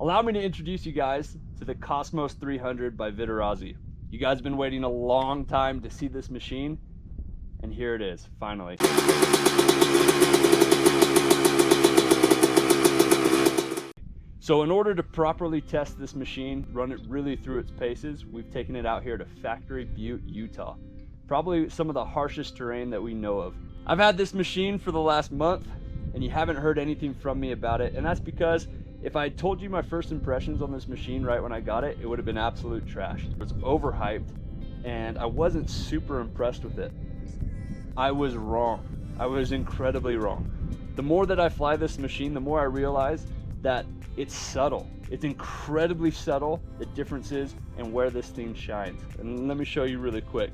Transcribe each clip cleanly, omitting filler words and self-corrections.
Allow me to introduce you guys to the Cosmos 300 by Vittorazi. You guys have been waiting a long time to see this machine, and here it is, finally. So in order to properly test this machine, run it really through its paces, we've taken it out here to Factory Butte, Utah. Probably some of the harshest terrain that we know of. I've had this machine for the last month, and you haven't heard anything from me about it, and that's because if I had told you my first impressions on this machine right when I got it, it would have been absolute trash. It was overhyped, and I wasn't super impressed with it. I was wrong. I was incredibly wrong. The more that I fly this machine, the more I realize that it's subtle. It's incredibly subtle, the differences and where this thing shines. And let me show you really quick.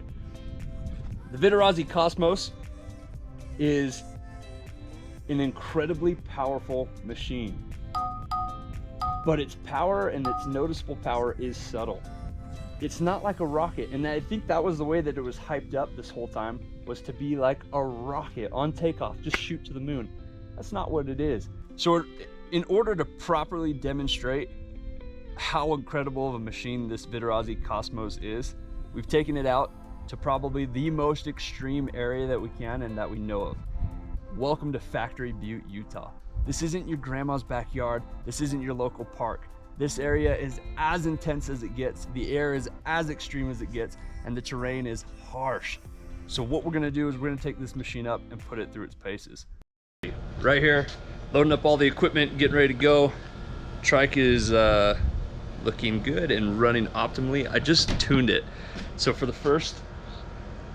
The Vittorazi Cosmos is an incredibly powerful machine. But its power and its noticeable power is subtle. It's not like a rocket, and I think that was the way that it was hyped up this whole time, was to be like a rocket on takeoff, just shoot to the moon. That's not what it is. So in order to properly demonstrate how incredible of a machine this Vittorazi Cosmos is, we've taken it out to probably the most extreme area that we can and that we know of. Welcome to Factory Butte, Utah. This isn't your grandma's backyard. This isn't your local park. This area is as intense as it gets. The air is as extreme as it gets, and the terrain is harsh. So what we're gonna do is we're gonna take this machine up and put it through its paces. Right here, loading up all the equipment, getting ready to go. Trike is looking good and running optimally. I just tuned it. So for the first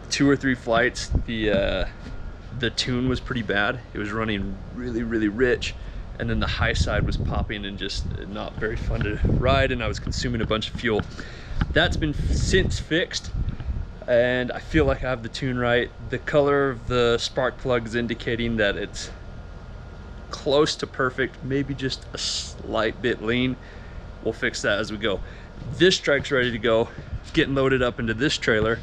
2 or 3 flights, the tune was pretty bad. It was running really, really rich, and then the high side was popping and just not very fun to ride, and I was consuming a bunch of fuel. That's been since fixed, and I feel like I have the tune right. The color of the spark plug is indicating that it's close to perfect, maybe just a slight bit lean. We'll fix that as we go. This trike's ready to go. It's getting loaded up into this trailer,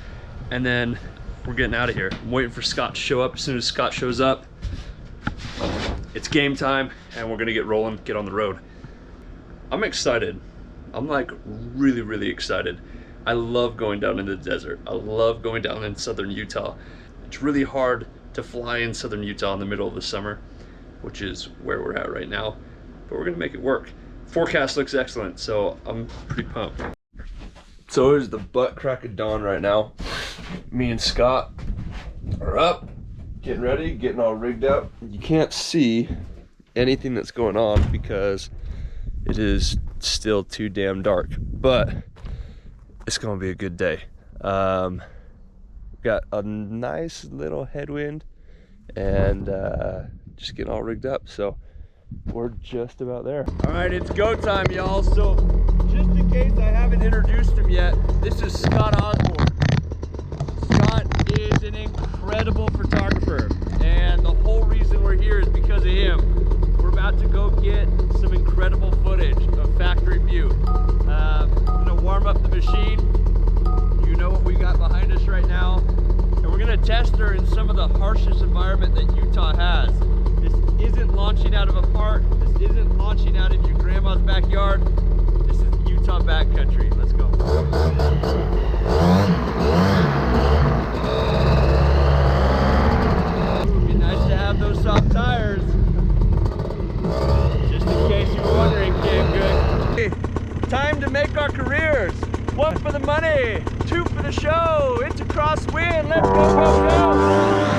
and then we're getting out of here. I'm waiting for Scott to show up. As soon as Scott shows up, it's game time, and we're gonna get rolling, get on the road. I'm excited. I'm like really, really excited. I love going down in the desert. I love going down in southern Utah. It's really hard to fly in southern Utah in the middle of the summer, which is where we're at right now, but we're gonna make it work. Forecast looks excellent, so I'm pretty pumped. So it is the butt crack of dawn right now. Me and Scott are up, getting ready, getting all rigged up. You can't see anything that's going on because it is still too damn dark, but it's gonna be a good day. Got a nice little headwind and just getting all rigged up, so we're just about there. All right, it's go time, y'all. So just in case I haven't introduced him yet, this is Scott Osborne. Scott is an incredible photographer, and the whole reason we're here is because of him. We're about to go get some incredible footage of Factory Butte. I'm gonna warm up the machine. You know what we got behind us right now, and we're gonna test her in some of the harshest environment that Utah has. This isn't launching out of a park. This isn't launching out of your grandma's backyard. This is Utah backcountry. Let's go. It'd be nice to have those soft tires. Just in case you were wondering, Cam Good. Hey, time to make our careers. 1 for the money, 2 for the show. It's a crosswind. Let's go, go, go.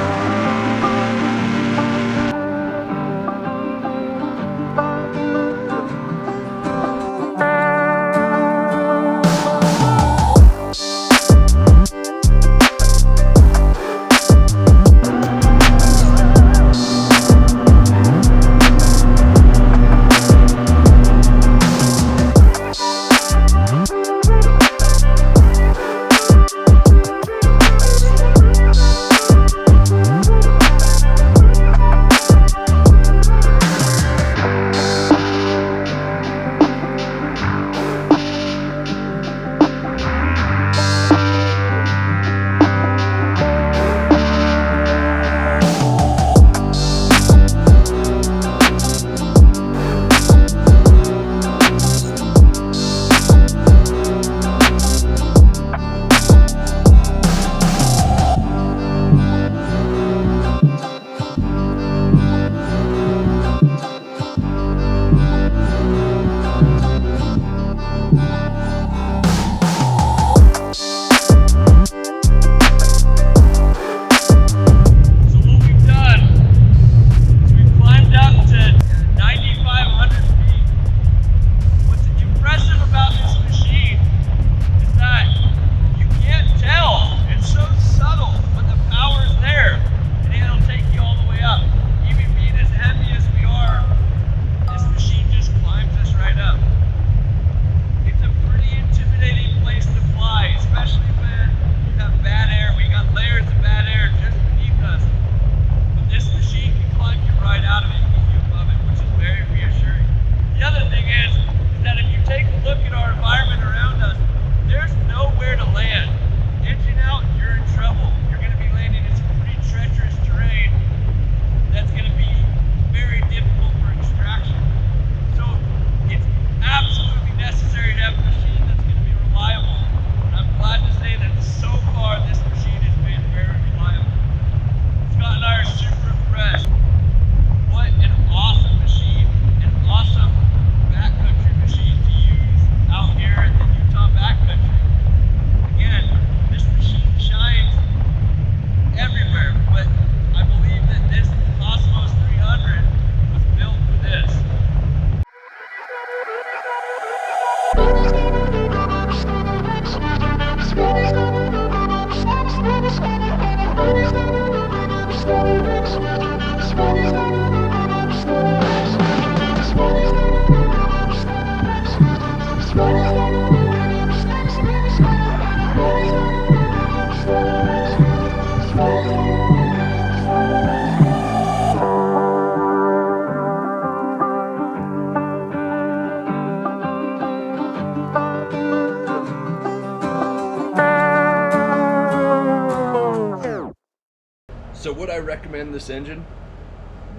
I recommend this engine?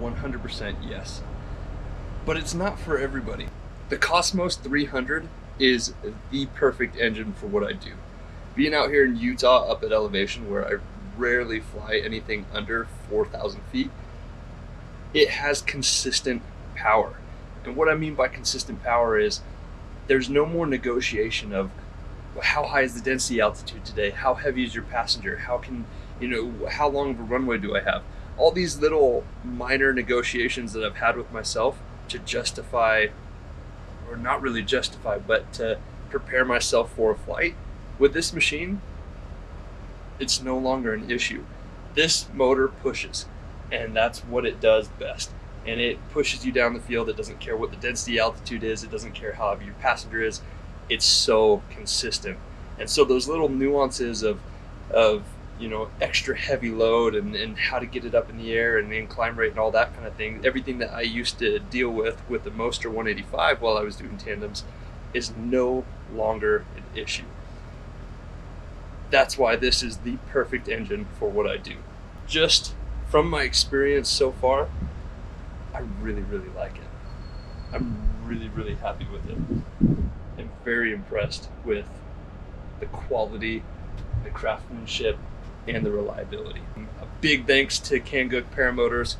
100% yes. But it's not for everybody. The Cosmos 300 is the perfect engine for what I do. Being out here in Utah up at elevation where I rarely fly anything under 4,000 feet, it has consistent power. And what I mean by consistent power is there's no more negotiation of how high is the density altitude today, how heavy is your passenger, how long of a runway do I have? All these little minor negotiations that I've had with myself to justify, or not really justify, but to prepare myself for a flight. With this machine, it's no longer an issue. This motor pushes, and that's what it does best. And it pushes you down the field. It doesn't care what the density altitude is. It doesn't care how heavy your passenger is. It's so consistent. And so those little nuances of extra heavy load and how to get it up in the air and the incline rate and all that kind of thing, everything that I used to deal with the Moster 185 while I was doing tandems is no longer an issue. That's why this is the perfect engine for what I do. Just from my experience so far, I really, really like it. I'm really, really happy with it. I'm very impressed with the quality, the craftsmanship, and the reliability. A big thanks to Kangook Paramotors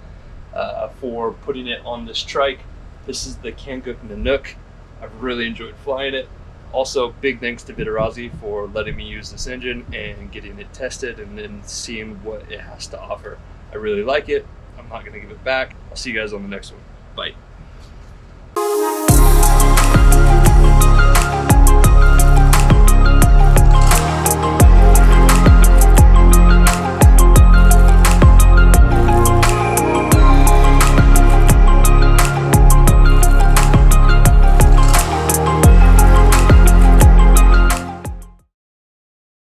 for putting it on this trike. This is the Kangook Nanook. I've really enjoyed flying it. Also, big thanks to Vittorazi for letting me use this engine and getting it tested and then seeing what it has to offer. I really like it. I'm not going to give it back. I'll see you guys on the next one. Bye.